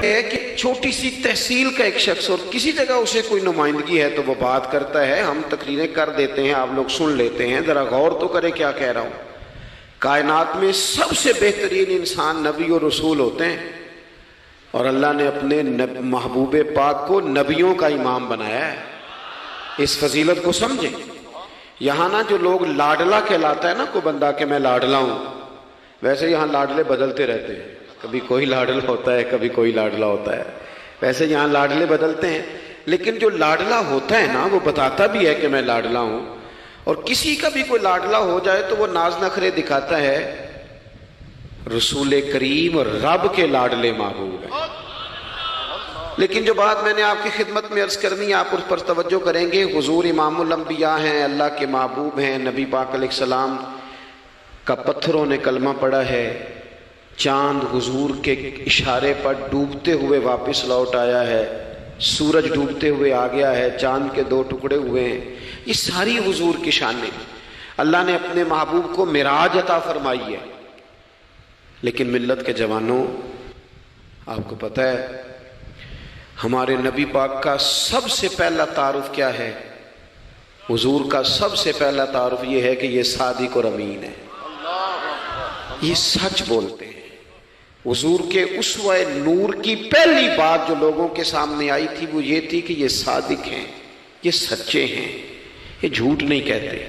ہے کہ چھوٹی سی تحصیل کا ایک شخص اور کسی جگہ اسے کوئی نمائندگی ہے تو وہ بات کرتا ہے، ہم تقریریں کر دیتے ہیں، آپ لوگ سن لیتے ہیں، ذرا غور تو کریں کیا کہہ رہا ہوں۔ کائنات میں سب سے بہترین انسان نبی اور رسول ہوتے ہیں، اور اللہ نے اپنے محبوب پاک کو نبیوں کا امام بنایا ہے۔ اس فضیلت کو سمجھیں۔ یہاں نا جو لوگ لاڈلا کہلاتا ہے نا کوئی بندہ کہ میں لاڈلا ہوں، ویسے یہاں لاڈلے بدلتے رہتے ہیں، کبھی کوئی لاڈلا ہوتا ہے کبھی کوئی لاڈلا ہوتا ہے، ویسے یہاں لاڈلے بدلتے ہیں، لیکن جو لاڈلا ہوتا ہے نا وہ بتاتا بھی ہے کہ میں لاڈلا ہوں۔ اور کسی کا بھی کوئی لاڈلا ہو جائے تو وہ ناز نخرے دکھاتا ہے، رسول کریم اور رب کے لاڈلے محبوب ہیں۔ لیکن جو بات میں نے آپ کی خدمت میں عرض کرنی ہے آپ اس پر توجہ کریں گے۔ حضور امام الانبیاء ہیں، اللہ کے محبوب ہیں، نبی پاک علیہ السلام کا پتھروں نے کلمہ پڑھا ہے، چاند حضور کے اشارے پر ڈوبتے ہوئے واپس لوٹ آیا ہے، سورج ڈوبتے ہوئے آ گیا ہے، چاند کے 2 ٹکڑے ہوئے ہیں، یہ ساری حضور کی شانیں۔ اللہ نے اپنے محبوب کو معراج عطا فرمائی ہے۔ لیکن ملت کے جوانوں، آپ کو پتہ ہے ہمارے نبی پاک کا سب سے پہلا تعارف کیا ہے؟ حضور کا سب سے پہلا تعارف یہ ہے کہ یہ صادق اور امین ہے، یہ سچ بولتے ہیں۔ حضور کے اسوہ نور کی پہلی بات جو لوگوں کے سامنے آئی تھی وہ یہ تھی کہ یہ صادق ہیں، یہ سچے ہیں، یہ جھوٹ نہیں کہتے۔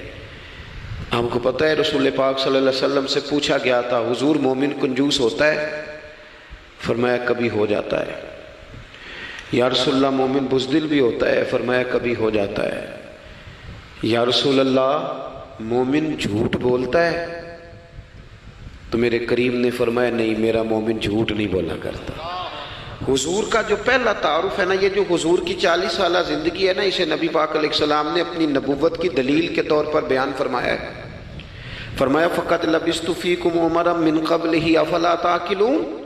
آپ کو پتہ ہے رسول پاک صلی اللہ علیہ وسلم سے پوچھا گیا تھا، حضور مومن کنجوس ہوتا ہے؟ فرمایا کبھی ہو جاتا ہے۔ یا رسول اللہ مومن بزدل بھی ہوتا ہے؟ فرمایا کبھی ہو جاتا ہے۔ یا رسول اللہ مومن جھوٹ بولتا ہے؟ تو میرے کریم نے فرمایا نہیں، میرا مومن جھوٹ نہیں بولا کرتا۔ حضور کا جو پہلا تعارف ہے نا، یہ جو حضور کی 40 سالہ زندگی ہے نا، اسے نبی پاک علیہ السلام نے اپنی نبوت کی دلیل کے طور پر بیان فرمایا ہے۔ فرمایا فَقَدْ لَبِثْتُ فِيكُمْ عُمَرًا مِّن قَبْلِهِ أَفَلَا تَعْقِلُونَ۔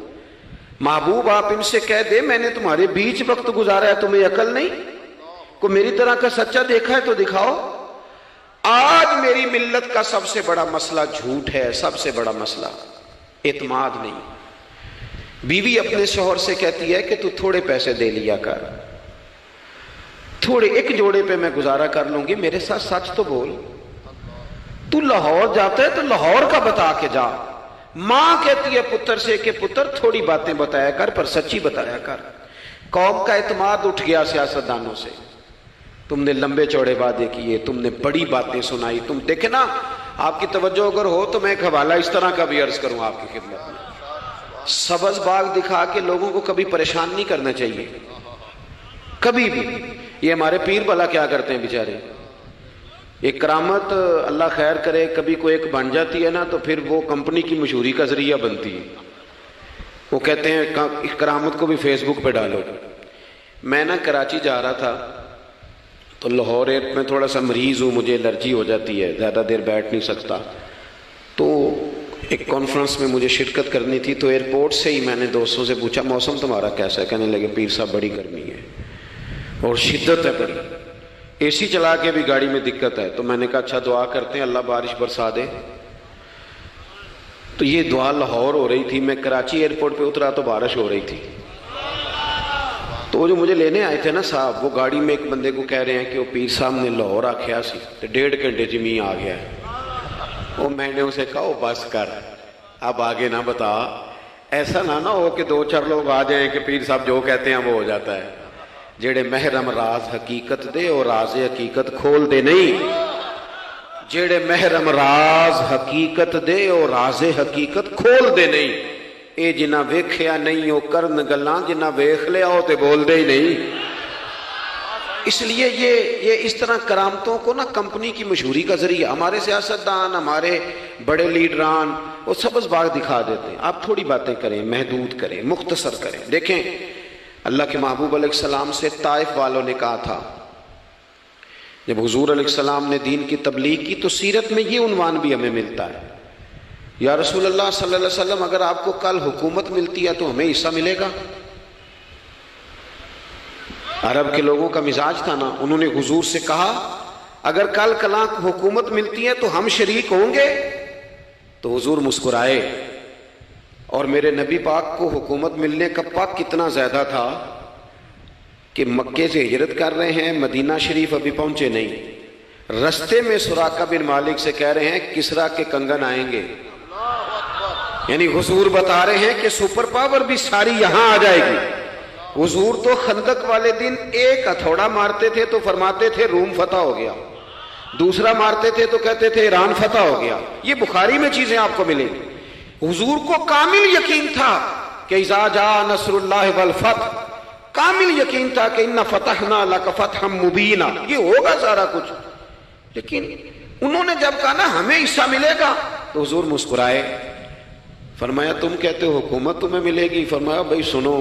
محبوب آپ ان سے کہہ دے میں نے تمہارے بیچ وقت گزارا ہے، تمہیں عقل نہیں؟ کوئی میری طرح کا سچا دیکھا ہے تو دکھاؤ۔ آج میری ملت کا سب سے بڑا مسئلہ جھوٹ ہے، سب سے بڑا مسئلہ اعتماد نہیں۔ بیوی اپنے شوہر سے کہتی ہے کہ تو تھوڑے پیسے دے لیا کر، تھوڑے ایک جوڑے پہ میں گزارا کر لوں گی، میرے ساتھ سچ تو بول۔ تو لاہور جاتا ہے تو لاہور کا بتا کے جا۔ ماں کہتی ہے پتر سے کہ پتر تھوڑی باتیں بتایا کر پر سچی بتایا کر۔ قوم کا اعتماد اٹھ گیا سیاستدانوں سے، تم نے لمبے چوڑے وعدے کیے، تم نے بڑی باتیں سنائی۔ تم دیکھیں نا، آپ کی توجہ اگر ہو تو میں ایک حوالہ اس طرح کا بھی عرض کروں آپ کی خدمت میں۔ سبز باغ دکھا کے لوگوں کو کبھی پریشان نہیں کرنا چاہیے، کبھی بھی۔ یہ ہمارے پیر بھلا کیا کرتے ہیں بیچارے، ایک کرامت اللہ خیر کرے کبھی کوئی ایک بن جاتی ہے نا تو پھر وہ کمپنی کی مشہوری کا ذریعہ بنتی ہے۔ وہ کہتے ہیں اس کرامت کو بھی فیس بک پہ ڈالو۔ میں نا کراچی جا رہا تھا تو لاہور میں تھوڑا سا مریض ہوں، مجھے الرجی ہو جاتی ہے، زیادہ دیر بیٹھ نہیں سکتا، تو ایک کانفرنس میں مجھے شرکت کرنی تھی۔ تو ایئرپورٹ سے ہی میں نے دوستوں سے پوچھا موسم تمہارا کیسا ہے؟ کہنے لگے پیر صاحب بڑی گرمی ہے اور شدت ہے بڑی، اے سی چلا کے بھی گاڑی میں دقت ہے۔ تو میں نے کہا اچھا دعا کرتے ہیں اللہ بارش برسا دے۔ تو یہ دعا لاہور ہو رہی تھی، میں کراچی ایئرپورٹ پہ اترا تو بارش ہو رہی تھی۔ تو وہ جو مجھے لینے آئے تھے نا صاحب، وہ گاڑی میں ایک بندے کو کہہ رہے ہیں کہ وہ پیر صاحب نے لاہور آکھیا سی تو 1.5 گھنٹے جمی آ گیا ہے۔ وہ میں نے اسے کہا بس کر، اب آگے نہ بتا، ایسا نہ ہو کہ 2-4 لوگ آ جائیں کہ پیر صاحب جو کہتے ہیں وہ ہو جاتا ہے۔ جیڑے محرم راز حقیقت دے اور راز حقیقت کھول دے نہیں، جیڑے محرم راز حقیقت دے اور راز حقیقت کھول دے نہیں، اے جنہ ویکھیا نہیں او کرن گلاں، جنہ ویکھ لیا او تے بول دے ہی نہیں۔ اس لیے یہ اس طرح کرامتوں کو نا کمپنی کی مشہوری کا ذریعہ، ہمارے سیاستدان، ہمارے بڑے لیڈران وہ سبز باغ دکھا دیتے ہیں۔ آپ تھوڑی باتیں کریں، محدود کریں، مختصر کریں۔ دیکھیں اللہ کے محبوب علیہ السلام سے طائف والوں نے کہا تھا، جب حضور علیہ السلام نے دین کی تبلیغ کی تو سیرت میں یہ عنوان بھی ہمیں ملتا ہے، یا رسول اللہ صلی اللہ علیہ وسلم اگر آپ کو کل حکومت ملتی ہے تو ہمیں حصہ ملے گا؟ عرب کے لوگوں کا مزاج تھا نا، انہوں نے حضور سے کہا اگر کل کلاں حکومت ملتی ہے تو ہم شریک ہوں گے؟ تو حضور مسکرائے اور میرے نبی پاک کو حکومت ملنے کا پاک کتنا زیادہ تھا کہ مکے سے ہجرت کر رہے ہیں، مدینہ شریف ابھی پہنچے نہیں، رستے میں سراقہ بن مالک سے کہہ رہے ہیں کسرا کے کنگن آئیں گے، یعنی حضور بتا رہے ہیں کہ سپر پاور بھی ساری یہاں آ جائے گی۔ حضور تو خندق والے دن ایک ہتھوڑا مارتے تھے تو فرماتے تھے روم فتح ہو گیا، دوسرا مارتے تھے تو کہتے تھے ایران فتح ہو گیا۔ یہ بخاری میں چیزیں آپ کو ملیں گی۔ حضور کو کامل یقین تھا کہ اذا جاء نصر اللہ والفتح، کامل یقین تھا کہ ان فتحنا لک فتحا مبینا، یہ ہوگا سارا کچھ۔ لیکن انہوں نے جب کہا نا ہمیں حصہ ملے گا تو حضور مسکرائے، فرمایا تم کہتے ہو حکومت تمہیں ملے گی، فرمایا بھائی سنو،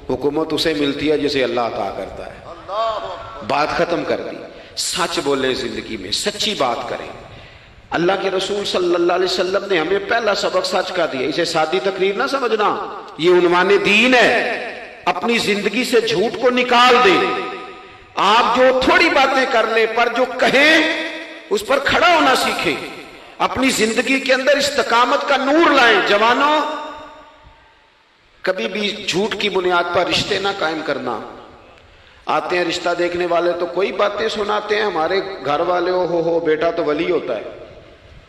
حکومت اسے ملتی ہے جسے اللہ عطا کرتا ہے۔ بات ختم کر دی۔ سچ بولیں، زندگی میں سچی بات کریں۔ اللہ کے رسول صلی اللہ علیہ وسلم نے ہمیں پہلا سبق سچ کا دیا، اسے سادی تقریر نہ سمجھنا، یہ عنوان دین ہے۔ اپنی زندگی سے جھوٹ کو نکال دیں۔ آپ جو تھوڑی باتیں کر لیں پر جو کہیں اس پر کھڑا ہونا سیکھیں، اپنی زندگی کے اندر استقامت کا نور لائیں۔ جوانوں، کبھی بھی جھوٹ کی بنیاد پر رشتے نہ قائم کرنا۔ آتے ہیں رشتہ دیکھنے والے تو کوئی باتیں سناتے ہیں، ہمارے گھر والے ہو بیٹا تو ولی ہوتا ہے،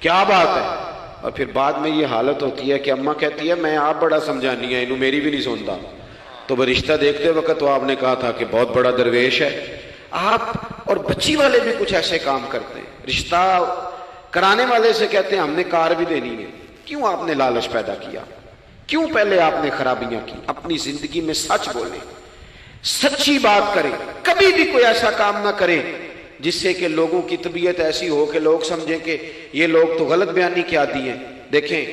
کیا بات ہے، اور پھر بعد میں یہ حالت ہوتی ہے کہ اماں کہتی ہے میں آپ بڑا سمجھانی ہے، انہوں میری بھی نہیں سنتا، تو وہ رشتہ دیکھتے وقت تو آپ نے کہا تھا کہ بہت بڑا درویش ہے۔ آپ اور بچی والے بھی کچھ ایسے کام کرتے ہیں، رشتہ کرانے والے سے کہتے ہیں ہم نے کار بھی دینی ہے۔ کیوں آپ نے لالچ پیدا کیا؟ کیوں پہلے آپ نے خرابیاں کی؟ اپنی زندگی میں سچ بولیں، سچی بات کریں، کبھی بھی کوئی ایسا کام نہ کریں جس سے کہ لوگوں کی طبیعت ایسی ہو کہ لوگ سمجھیں کہ یہ لوگ تو غلط بیانی کے عادی ہیں۔ دیکھیں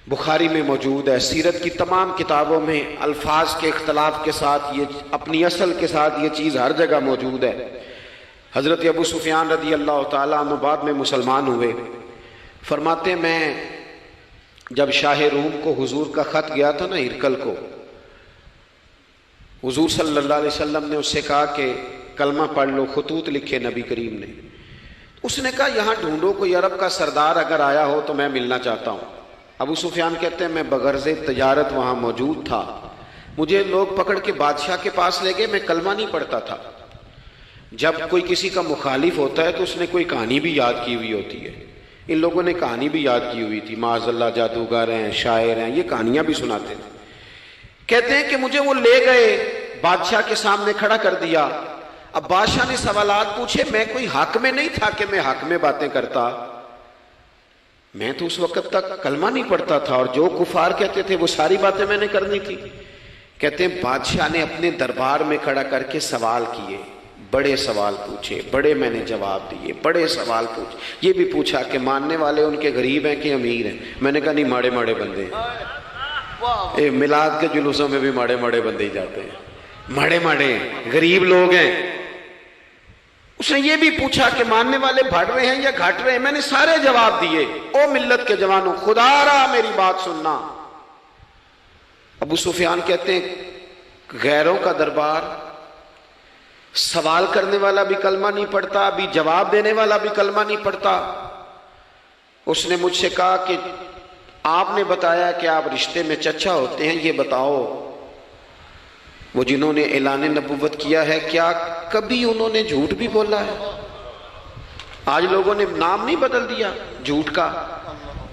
بخاری میں موجود ہے، سیرت کی تمام کتابوں میں الفاظ کے اختلاف کے ساتھ یہ اپنی اصل کے ساتھ یہ چیز ہر جگہ موجود ہے۔ حضرت ابو سفیان رضی اللہ تعالیٰ عنہ بعد میں مسلمان ہوئے، فرماتے میں جب شاہ روم کو حضور کا خط گیا تھا نا ہرقل کو، حضور صلی اللہ علیہ وسلم نے اس سے کہا کہ کلمہ پڑھ لو، خطوط لکھے نبی کریم نے۔ اس نے کہا یہاں ڈھونڈو کوئی عرب کا سردار اگر آیا ہو تو میں ملنا چاہتا ہوں۔ ابو سفیان کہتے ہیں میں بغرض تجارت وہاں موجود تھا، مجھے لوگ پکڑ کے بادشاہ کے پاس لے گئے، میں کلمہ نہیں پڑھتا تھا۔ جب کوئی کسی کا مخالف ہوتا ہے تو اس نے کوئی کہانی بھی یاد کی ہوئی ہوتی ہے، ان لوگوں نے کہانی بھی یاد کی ہوئی تھی، معاذ اللہ جادوگر ہیں، شاعر ہیں، یہ کہانیاں بھی سناتے تھے۔ کہتے ہیں کہ مجھے وہ لے گئے، بادشاہ کے سامنے کھڑا کر دیا۔ اب بادشاہ نے سوالات پوچھے، میں کوئی حق میں نہیں تھا کہ میں حق میں باتیں کرتا، میں تو اس وقت تک کلمہ نہیں پڑھتا تھا اور جو کفار کہتے تھے وہ ساری باتیں میں نے کرنی تھی۔ کہتے ہیں بادشاہ نے اپنے دربار میں کھڑا کر کے سوال کیے، بڑے سوال پوچھے، بڑے میں نے جواب دیے، بڑے سوال پوچھے۔ یہ بھی پوچھا کہ ماننے والے ان کے غریب ہیں کہ امیر ہیں؟ میں نے کہا نہیں، ماڑے ماڑے بندے ہیں۔ میلاد کے جلوسوں میں بھی ماڑے ماڑے بندے ہی جاتے ہیں، ماڑے ماڑے ہیں، غریب لوگ ہیں۔ اس نے یہ بھی پوچھا کہ ماننے والے بڑھ رہے ہیں یا گھٹ رہے ہیں؟ میں نے سارے جواب دیے۔ او ملت کے جوانوں، خدا را میری بات سننا۔ ابو سفیان کہتے ہیں غیروں کا دربار، سوال کرنے والا بھی کلمہ نہیں پڑھتا، ابھی جواب دینے والا بھی کلمہ نہیں پڑھتا۔ اس نے مجھ سے کہا کہ آپ نے بتایا کہ آپ رشتے میں چچا ہوتے ہیں، یہ بتاؤ وہ جنہوں نے اعلان نبوت کیا ہے کیا کبھی انہوں نے جھوٹ بھی بولا ہے؟ آج لوگوں نے نام نہیں بدل دیا جھوٹ کا،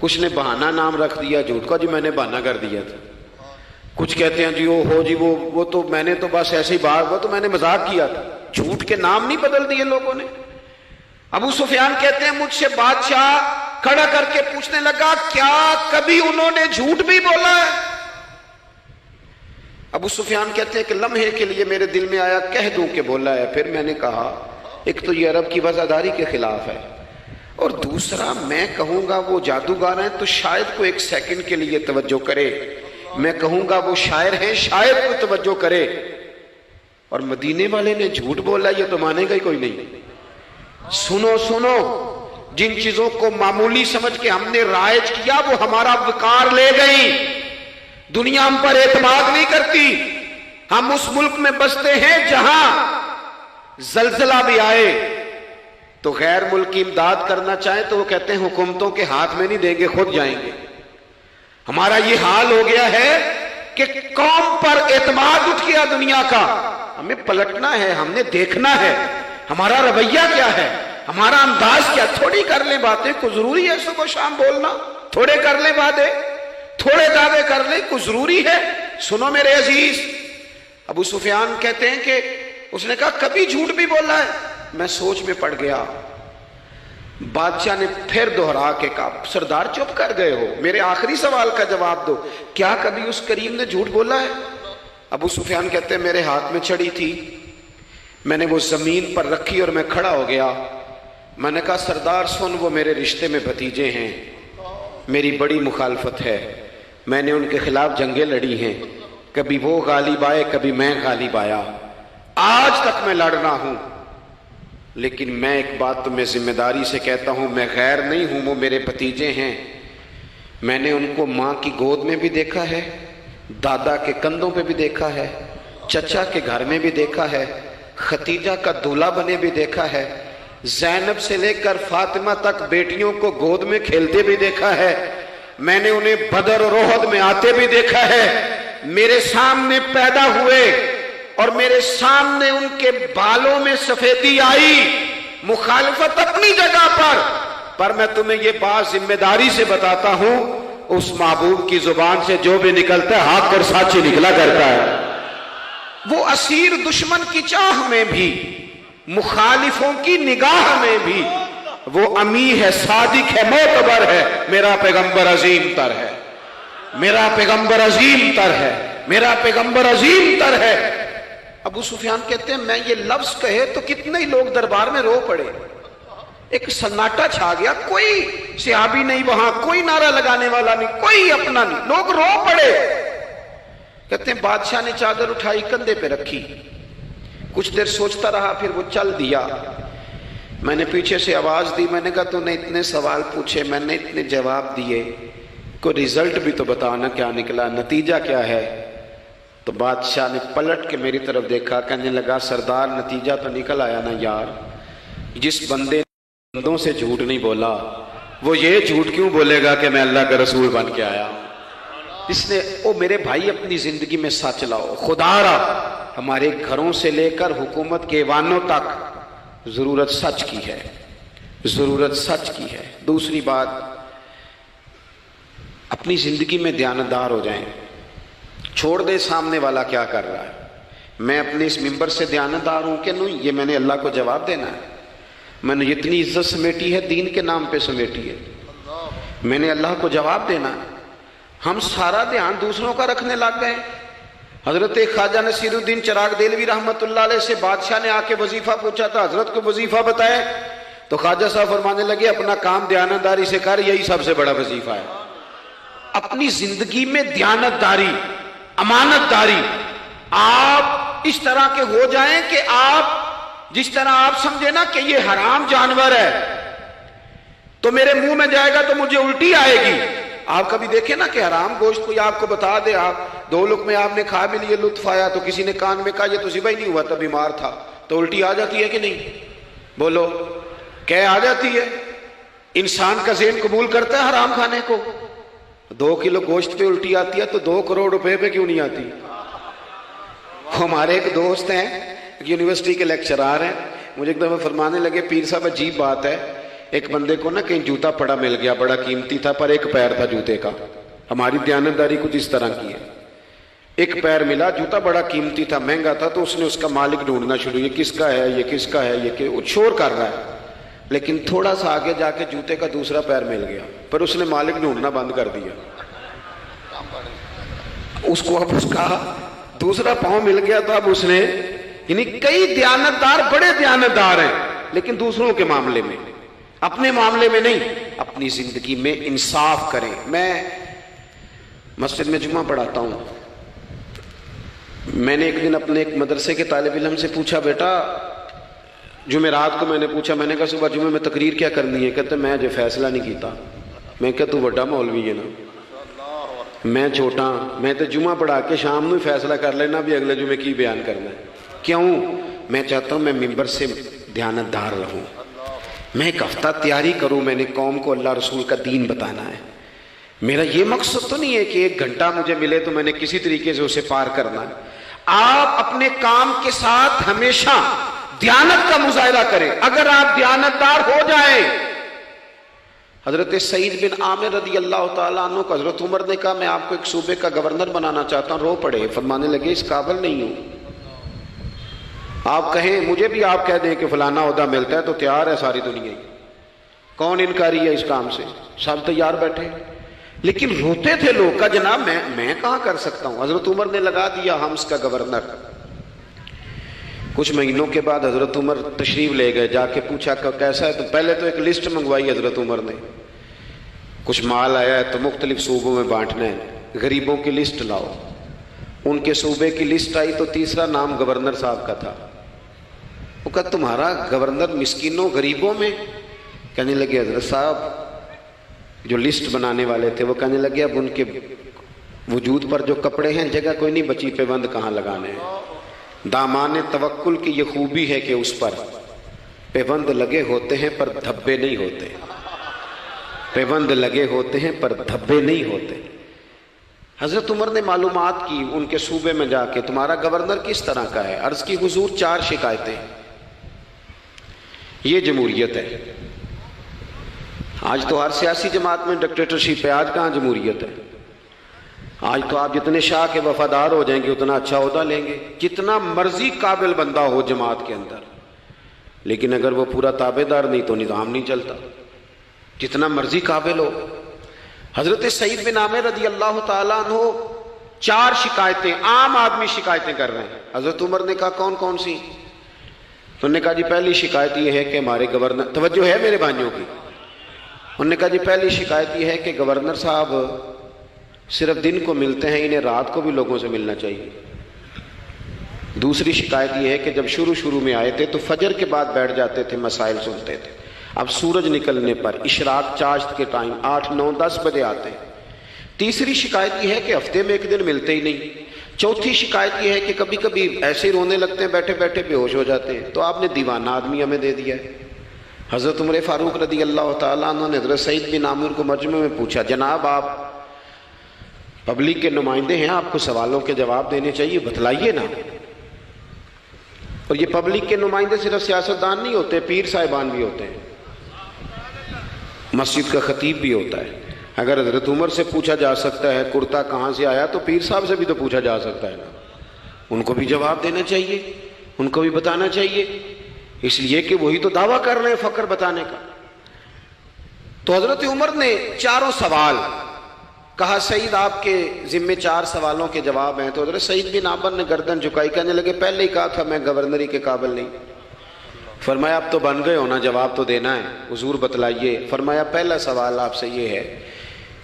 کچھ نے بہانہ نام رکھ دیا جھوٹ کا، جی میں نے بہانہ کر دیا تھا۔ کچھ کہتے ہیں جی وہ تو میں نے تو بس ایسے ہی بات، وہ تو میں نے مذاق کیا تھا۔ جھوٹ کے نام نہیں بدل دیے لوگوں نے۔ ابو سفیان کہتے ہیں مجھ سے بادشاہ کھڑا کر کے پوچھنے لگا کیا کبھی انہوں نے جھوٹ بھی بولا ہے؟ ابو سفیان کہتے ہیں کہ لمحے کے لیے میرے دل میں آیا کہہ دوں کہ بولا ہے۔ پھر میں نے کہا ایک تو یہ عرب کی وفاداری کے خلاف ہے، اور دوسرا میں کہوں گا وہ جادوگر ہیں تو شاید کو ایک سیکنڈ کے لیے توجہ کرے، میں کہوں گا وہ شاعر ہیں شاید کو توجہ کرے، اور مدینے والے نے جھوٹ بولا یہ تو مانے گا ہی کوئی نہیں۔ سنو، جن چیزوں کو معمولی سمجھ کے ہم نے رائج کیا وہ ہمارا وقار لے گئی۔ دنیا ہم پر اعتماد نہیں کرتی۔ ہم اس ملک میں بستے ہیں جہاں زلزلہ بھی آئے تو غیر ملکی امداد کرنا چاہیں تو وہ کہتے ہیں حکومتوں کے ہاتھ میں نہیں دیں گے، خود جائیں گے۔ ہمارا یہ حال ہو گیا ہے کہ قوم پر اعتماد اٹھ گیا دنیا کا. ہمیں پلٹنا ہے, ہم نے دیکھنا ہے ہمارا رویہ کیا ہے, ہمارا انداز کیا. تھوڑی کر لیں باتیں, کوئی ضروری ہے صبح شام بولنا؟ تھوڑے کر لیں وعدے, تھوڑے دعوے کر لیں, کوئی ضروری ہے؟ سنو میرے عزیز, ابو سفیان کہتے ہیں کہ اس نے کہا کبھی جھوٹ بھی بولا ہے؟ میں سوچ میں پڑ گیا. بادشاہ نے پھر دوہرا کے کہا سردار چپ کر گئے ہو, میرے آخری سوال کا جواب دو, کیا کبھی اس کریم نے جھوٹ بولا ہے؟ ابو سفیان کہتے ہیں میرے ہاتھ میں چھڑی تھی, میں نے وہ زمین پر رکھی اور میں کھڑا ہو گیا. میں نے کہا سردار سن, وہ میرے رشتے میں بھتیجے ہیں, میری بڑی مخالفت ہے, میں نے ان کے خلاف جنگیں لڑی ہیں, کبھی وہ غالب آئے کبھی میں غالب آیا, آج تک میں لڑ رہا ہوں. لیکن میں ایک بات تمہیں ذمہ داری سے کہتا ہوں, میں غیر نہیں ہوں, وہ میرے بھتیجے ہیں. میں نے ان کو ماں کی گود میں بھی دیکھا ہے, دادا کے کندھوں پہ بھی دیکھا ہے, چچا کے گھر میں بھی دیکھا ہے, ختیجہ کا دولہا بنے بھی دیکھا ہے, زینب سے لے کر فاطمہ تک بیٹیوں کو گود میں کھیلتے بھی دیکھا ہے, میں نے انہیں بدر اور احد میں آتے بھی دیکھا ہے. میرے سامنے پیدا ہوئے اور میرے سامنے ان کے بالوں میں سفیدی آئی. مخالفت اپنی جگہ پر میں تمہیں یہ بات ذمہ داری سے بتاتا ہوں, اس محبوب کی زبان سے جو بھی نکلتا ہے حق اور سچ ہی نکلا کرتا ہے. وہ اسیر دشمن کی چاہ میں بھی, مخالفوں کی نگاہ میں بھی وہ امی ہے, صادق ہے, معتبر ہے. میرا پیغمبر عظیم تر ہے, میرا پیغمبر عظیم تر ہے, میرا پیغمبر عظیم تر ہے. ابو سفیان کہتے ہیں میں یہ لفظ کہے تو کتنے ہی لوگ دربار میں رو پڑے, ایک سناٹا چھا گیا, کوئی صحابی نہیں وہاں, کوئی نعرہ لگانے والا نہیں, کوئی اپنا نہیں, لوگ رو پڑے. کہتے ہیں بادشاہ نے چادر اٹھائی کندھے پہ رکھی, کچھ دیر سوچتا رہا, پھر وہ چل دیا. میں نے پیچھے سے آواز دی, میں نے کہا تو نے اتنے سوال پوچھے, میں نے اتنے جواب دیے, کوئی رزلٹ بھی تو بتانا کیا نکلا, نتیجہ کیا ہے؟ تو بادشاہ نے پلٹ کے میری طرف دیکھا, کہنے لگا سردار نتیجہ تو نکل آیا نا یار, جس بندے بندوں سے جھوٹ نہیں بولا وہ یہ جھوٹ کیوں بولے گا کہ میں اللہ کا رسول بن کے آیا. اس نے او میرے بھائی اپنی زندگی میں سچ لاؤ. خدا را ہمارے گھروں سے لے کر حکومت کے ایوانوں تک ضرورت سچ کی ہے, ضرورت سچ کی ہے. دوسری بات, اپنی زندگی میں دیانتدار ہو جائیں. چھوڑ دے سامنے والا کیا کر رہا ہے, میں اپنے اس ممبر سے دیانتدار ہوں کہ نہیں, یہ میں نے اللہ کو جواب دینا ہے. میں نے اتنی عزت سمیٹی ہے, دین کے نام پہ سمیٹی ہے, میں نے اللہ کو جواب دینا ہے. ہم سارا دھیان دوسروں کا رکھنے لگ گئے. حضرت خواجہ نصیر الدین چراغ دہلوی رحمۃ اللہ علیہ سے بادشاہ نے آ کے وظیفہ پوچھا تھا, حضرت کو وظیفہ بتائے, تو خواجہ صاحب فرمانے لگے اپنا کام دیانتداری سے کر, یہی سب سے بڑا وظیفہ ہے. اپنی زندگی میں دیانتداری, امانت داری, آپ اس طرح کے ہو جائیں کہ آپ جس طرح آپ سمجھے نا کہ یہ حرام جانور ہے تو میرے منہ میں جائے گا تو مجھے الٹی آئے گی. آپ کبھی دیکھیں نا کہ حرام گوشت کوئی آپ کو بتا دے, آپ 2 لقمے آپ نے کھا بھی لیے, لطف آیا, تو کسی نے کان میں کہا یہ تو ذبح ہی نہیں ہوا تھا, بیمار تھا, تو الٹی آ جاتی ہے کہ نہیں؟ بولو, کیا آ جاتی ہے؟ انسان کا ذہن قبول کرتا ہے حرام کھانے کو. 2 کلو گوشت پہ الٹی آتی ہے تو 2 کروڑ روپے پہ کیوں نہیں آتی؟ ہمارے ایک دوست ہیں, یونیورسٹی کے لیکچرار ہیں, مجھے ایک دفعہ فرمانے لگے پیر صاحب عجیب بات ہے, ایک بندے کو نا کہیں جوتا پڑا مل گیا, بڑا قیمتی تھا پر ایک پیر تھا جوتے کا. ہماری دیانتداری کچھ اس طرح کی ہے, ایک پیر ملا, جوتا بڑا قیمتی تھا, مہنگا تھا, تو اس نے اس کا مالک ڈھونڈنا شروع, یہ کس کا ہے, یہ کس کا ہے, یہ کہ شور کر رہا ہے. لیکن تھوڑا سا آگے جا کے جوتے کا دوسرا پیر مل گیا, پر اس نے مالک ڈھونڈنا بند کر دیا. اس کو اب اس کا دوسرا پاؤں مل گیا تو اب اس نے, یعنی کئی دیانتدار بڑے دیانتدار ہیں لیکن دوسروں کے معاملے میں, اپنے معاملے میں نہیں. اپنی زندگی میں انصاف کریں. میں مسجد میں جمعہ پڑھاتا ہوں. میں نے ایک دن اپنے ایک مدرسے کے طالب علم سے پوچھا, بیٹا جمعرات کو میں نے پوچھا, میں نے کہا صبح جمعے میں تقریر کیا کرنی ہے؟ کہتے میں جو فیصلہ نہیں کیتا. میں کہا تو بڑا مولوی ہے نا, میں چھوٹا, میں تو جمعہ پڑھا کے شام میں فیصلہ کر لینا بھی اگلے جمعے کی بیان کرنا ہے. کیوں؟ میں چاہتا ہوں میں ممبر سے دیانتدار رہوں, میں ایک ہفتہ تیاری کروں, میں نے قوم کو اللہ رسول کا دین بتانا ہے, میرا یہ مقصد تو نہیں ہے کہ 1 گھنٹہ مجھے ملے تو میں نے کسی طریقے سے اسے پار کرنا ہے. آپ اپنے کام کے ساتھ ہمیشہ دیانت کا مظاہرہ کریں. اگر آپ دیانتدار ہو جائیں. حضرت سعید بن عامر رضی اللہ تعالیٰ عنہ کو حضرت عمر نے کہا میں آپ کو ایک صوبے کا گورنر بنانا چاہتا ہوں. رو پڑے, فرمانے لگے اس قابل نہیں ہوں. آپ کہیں مجھے بھی آپ کہہ دیں کہ فلانا عہدہ ملتا ہے تو تیار ہے ساری دنیا. کون انکاری ہے اس کام سے؟ سب تیار بیٹھے. لیکن روتے تھے لوگ, کا جناب میں کہاں کر سکتا ہوں. حضرت عمر نے لگا دیا حمص کا گورنر. کچھ مہینوں کے بعد حضرت عمر تشریف لے گئے. جا کے پوچھا کہ کیسا ہے. تو پہلے تو ایک لسٹ منگوائی حضرت عمر نے. کچھ مال آیا ہے تو مختلف صوبوں میں بانٹنا ہے, غریبوں کی لسٹ لاؤ. ان کے صوبے کی لسٹ آئی تو تیسرا نام گورنر صاحب کا تھا. وہ کہا تمہارا گورنر مسکینوں غریبوں میں؟ کہنے لگے حضرت صاحب جو لسٹ بنانے والے تھے وہ کہنے لگے اب ان کے وجود پر جو کپڑے ہیں جگہ کوئی نہیں بچی, پیوند کہاں لگانے ہیں. دامان توکل کی یہ خوبی ہے کہ اس پر پیوند لگے ہوتے ہیں پر دھبے نہیں ہوتے. پیوند لگے ہوتے ہیں پر دھبے نہیں ہوتے. حضرت عمر نے معلومات کی ان کے صوبے میں جا کے, تمہارا گورنر کس طرح کا ہے؟ عرض کی حضور 4 شکایتیں. یہ جمہوریت ہے. آج تو ہر سیاسی جماعت میں ڈکٹیٹرشپ ہے. آج کہاں جمہوریت ہے؟ آج تو آپ جتنے شاہ کے وفادار ہو جائیں گے اتنا اچھا عہدہ لیں گے. جتنا مرضی قابل بندہ ہو جماعت کے اندر, لیکن اگر وہ پورا تابع دار نہیں تو نظام نہیں چلتا. جتنا مرضی قابل ہو. حضرت سعید بن عامر رضی اللہ تعالیٰ عنہ 4 شکایتیں, عام آدمی شکایتیں کر رہے ہیں. حضرت عمر نے کہا کون کون سی؟ انہوں نے کہا جی پہلی شکایت یہ ہے کہ ہمارے گورنر, توجہ ہے میرے بھائیوں کی, انہوں نے کہا جی پہلی شکایت یہ ہے کہ گورنر صاحب صرف دن کو ملتے ہیں, انہیں رات کو بھی لوگوں سے ملنا چاہیے. دوسری شکایت یہ ہے کہ جب شروع میں آئے تھے تو فجر کے بعد بیٹھ جاتے تھے, مسائل سنتے تھے. اب سورج نکلنے پر اشراق چاشت کے ٹائم 8, 9, 10 بجے آتے ہیں. تیسری شکایت یہ ہے کہ ہفتے میں 1 دن ملتے ہی نہیں. چوتھی شکایت یہ ہے کہ کبھی کبھی ایسے ہی رونے لگتے ہیں, بیٹھے بیٹھے بے ہوش ہو جاتے ہیں. تو آپ نے دیوانہ آدمی ہمیں دے دیا ہے. حضرت عمر فاروق رضی اللہ تعالیٰ عنہ نے حضرت سعید بن عامر کو مجمع میں پوچھا, جناب آپ پبلک کے نمائندے ہیں, آپ کو سوالوں کے جواب دینے چاہیے, بتلائیے نا. اور یہ پبلک کے نمائندے صرف سیاستدان نہیں ہوتے, پیر صاحبان بھی ہوتے ہیں, مسجد کا خطیب بھی ہوتا ہے. اگر حضرت عمر سے پوچھا جا سکتا ہے کرتا کہاں سے آیا تو پیر صاحب سے بھی تو پوچھا جا سکتا ہے نا. ان کو بھی جواب دینا چاہیے, ان کو بھی بتانا چاہیے, اس لیے کہ وہی تو دعویٰ کر رہے ہیں فقر بتانے کا. تو حضرت عمر نے 4 سوال کہا, سعید آپ کے ذمے 4 سوالوں کے جواب ہیں. تو حضرت سعید بن عامر نے گردن جھکائی, کہنے لگے پہلے ہی کہا تھا میں گورنری کے قابل نہیں. فرمایا اب تو بن گئے ہونا, جواب تو دینا ہے, حضور بتلائیے. فرمایا پہلا سوال آپ سے یہ ہے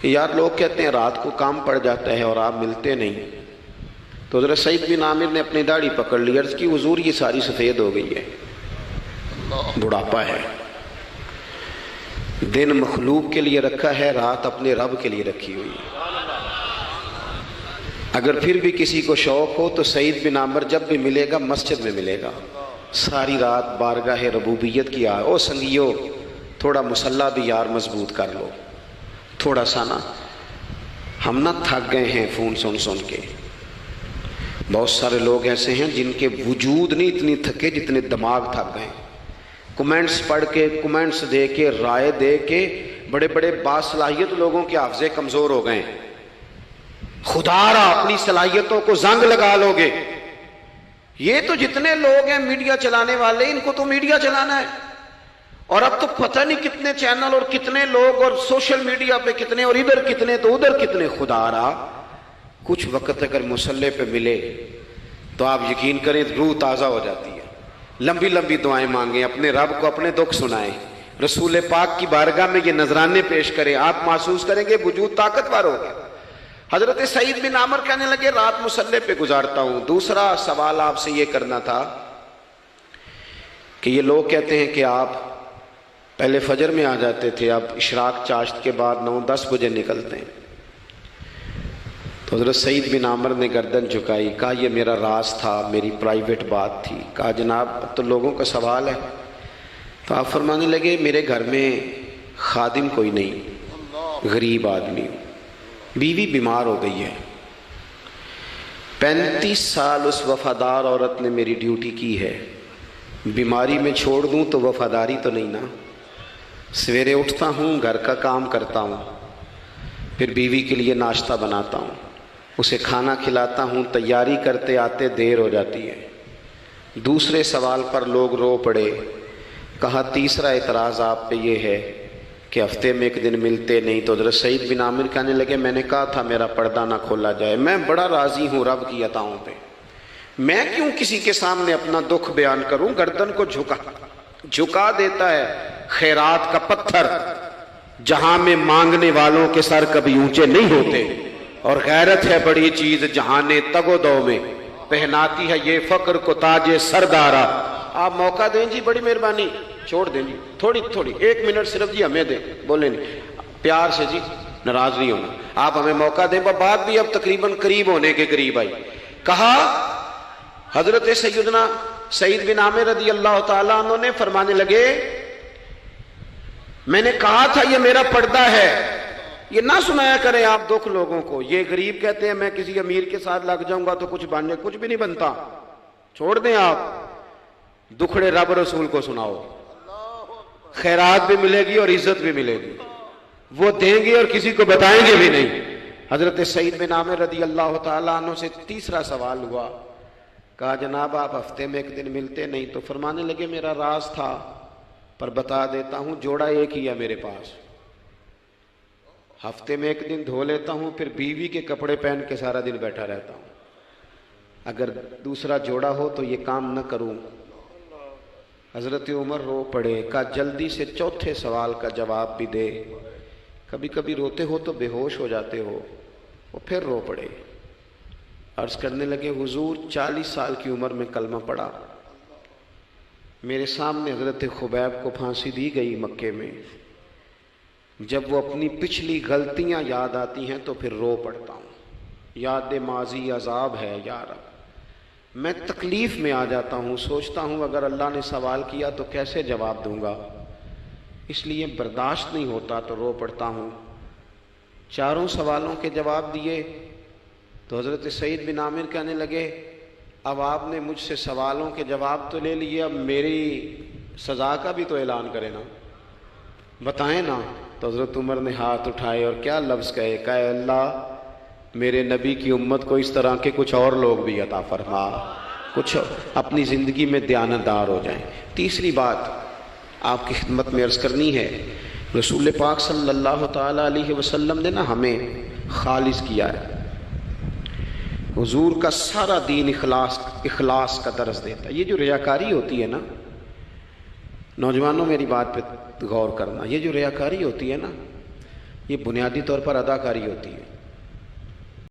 کہ یار لوگ کہتے ہیں رات کو کام پڑ جاتا ہے اور آپ ملتے نہیں. تو حضرت سعید بن عامر نے اپنی داڑھی پکڑ لی, عرض کی حضور یہ ساری سفید ہو گئی ہے, بڑھاپا ہے. دن مخلوق کے لیے رکھا ہے, رات اپنے رب کے لیے رکھی ہوئی ہے. اگر پھر بھی کسی کو شوق ہو تو سعید بن عامر جب بھی ملے گا مسجد میں ملے گا. ساری رات بارگاہ ربوبیت کی او سنگیو تھوڑا مسلح بھی یار مضبوط کر لو, تھوڑا سا نا. ہم نہ تھک گئے ہیں فون سن کے. بہت سارے لوگ ایسے ہیں جن کے وجود نہیں اتنی تھکے جتنے دماغ تھک گئے. کمنٹس پڑھ کے, کمنٹس دے کے, رائے دے کے بڑے بڑے باصلاحیت لوگوں کے حافظے کمزور ہو گئے. خدا را اپنی صلاحیتوں کو زنگ لگا لو گے. یہ تو جتنے لوگ ہیں میڈیا چلانے والے, ان کو تو میڈیا چلانا ہے. اور اب تو پتہ نہیں کتنے چینل اور کتنے لوگ اور سوشل میڈیا پہ کتنے, اور ادھر کتنے تو ادھر کتنے. خدا را کچھ وقت اگر مسلح پہ ملے تو آپ یقین کریں روح تازہ ہو جاتی ہے. لمبی لمبی دعائیں مانگیں, اپنے رب کو اپنے دکھ سنائیں, رسول پاک کی بارگاہ میں یہ نذرانے پیش کریں, آپ محسوس کریں گے وجود طاقتور ہو گیا. حضرت سعید بن عامر کہنے لگے رات مسلح پہ گزارتا ہوں. دوسرا سوال آپ سے یہ کرنا تھا کہ یہ لوگ کہتے ہیں کہ آپ پہلے فجر میں آ جاتے تھے, اب اشراق چاشت کے بعد 9-10 بجے نکلتے ہیں. تو حضرت سعید بن عامر نے گردن جھکائی, کہا یہ میرا راز تھا, میری پرائیویٹ بات تھی. کہا جناب اب تو لوگوں کا سوال ہے. تو آپ فرمانے لگے میرے گھر میں خادم کوئی نہیں, غریب آدمی ہوں, بیوی بیمار ہو گئی ہے، 35 سال اس وفادار عورت نے میری ڈیوٹی کی ہے، بیماری میں چھوڑ دوں تو وفاداری تو نہیں نا۔ سویرے اٹھتا ہوں، گھر کا کام کرتا ہوں، پھر بیوی کے لیے ناشتہ بناتا ہوں، اسے کھانا کھلاتا ہوں، تیاری کرتے آتے دیر ہو جاتی ہے۔ دوسرے سوال پر لوگ رو پڑے، کہا تیسرا اعتراض آپ پہ یہ ہے کہ ہفتے میں ایک دن ملتے نہیں، تو حضرت سعید بن عامر کہنے لگے میں نے کہا تھا میرا پردہ نہ کھولا جائے، میں بڑا راضی ہوں رب کی عطاؤں پہ، میں کیوں کسی کے سامنے اپنا دکھ بیان کروں؟ گردن کو جھکا دیتا ہے خیرات کا پتھر، جہاں میں مانگنے والوں کے سر کبھی اونچے نہیں ہوتے، اور غیرت ہے بڑی چیز جہاں نے تگ و دو میں پہناتی ہے یہ فقر کو تاج سردارا۔ آپ موقع دیں جی، بڑی مہربانی، چھوڑ دیں جی، تھوڑی 1 منٹ صرف جی ہمیں دیں، بولے نہیں پیار سے جی، ناراض نہیں ہونا، آپ ہمیں موقع دیں۔ بات بھی اب تقریباً قریب ہونے کے قریب آئی۔ کہا حضرت سیدنا سعید بن عامر رضی اللہ تعالیٰ عنہ نے فرمانے لگے میں نے کہا تھا یہ میرا پردہ ہے، یہ نہ سنایا کریں آپ دکھ لوگوں کو، یہ غریب کہتے ہیں میں کسی امیر کے ساتھ لگ جاؤں گا تو کچھ بھی نہیں بنتا، چھوڑ دیں آپ، دکھڑے رب رسول کو سناؤ، خیرات بھی ملے گی اور عزت بھی ملے گی، وہ دیں گے اور کسی کو بتائیں گے بھی نہیں۔ حضرت سعید بن عامر رضی اللہ تعالیٰ عنہ سے تیسرا سوال ہوا، کہا جناب آپ ہفتے میں ایک دن ملتے نہیں، تو فرمانے لگے میرا راز تھا پر بتا دیتا ہوں، جوڑا ایک ہی ہے میرے پاس، ہفتے میں ایک دن دھو لیتا ہوں، پھر بیوی کے کپڑے پہن کے سارا دن بیٹھا رہتا ہوں، اگر دوسرا جوڑا ہو تو یہ کام نہ کروں۔ حضرت عمر رو پڑے، کہا جلدی سے چوتھے سوال کا جواب بھی دے، کبھی کبھی روتے ہو تو بے ہوش ہو جاتے ہو۔ وہ پھر رو پڑے، عرض کرنے لگے حضور 40 سال کی عمر میں کلمہ پڑھا، میرے سامنے حضرت خبیب کو پھانسی دی گئی مکے میں، جب وہ اپنی پچھلی غلطیاں یاد آتی ہیں تو پھر رو پڑتا ہوں، یاد ماضی عذاب ہے یا رب، میں تکلیف میں آ جاتا ہوں، سوچتا ہوں اگر اللہ نے سوال کیا تو کیسے جواب دوں گا، اس لیے برداشت نہیں ہوتا تو رو پڑتا ہوں۔ چاروں سوالوں کے جواب دیے تو حضرت سعید بن عامر کہنے لگے اب آپ نے مجھ سے سوالوں کے جواب تو لے لیے، اب میری سزا کا بھی تو اعلان کرے نا، بتائیں نا۔ تو حضرت عمر نے ہاتھ اٹھائے اور کیا لفظ کہے، کہے اللہ میرے نبی کی امت کو اس طرح کے کچھ اور لوگ بھی عطا فرما، کچھ اپنی زندگی میں دیانتدار ہو جائیں۔ تیسری بات آپ کی خدمت میں عرض کرنی ہے، رسول پاک صلی اللہ تعالیٰ علیہ وسلم نے نا ہمیں خالص کیا ہے، حضور کا سارا دین اخلاص کا درس دیتا ہے۔ یہ جو ریاکاری ہوتی ہے نا، نوجوانوں میری بات پہ غور کرنا، یہ جو ریاکاری ہوتی ہے نا، یہ بنیادی طور پر اداکاری ہوتی ہے۔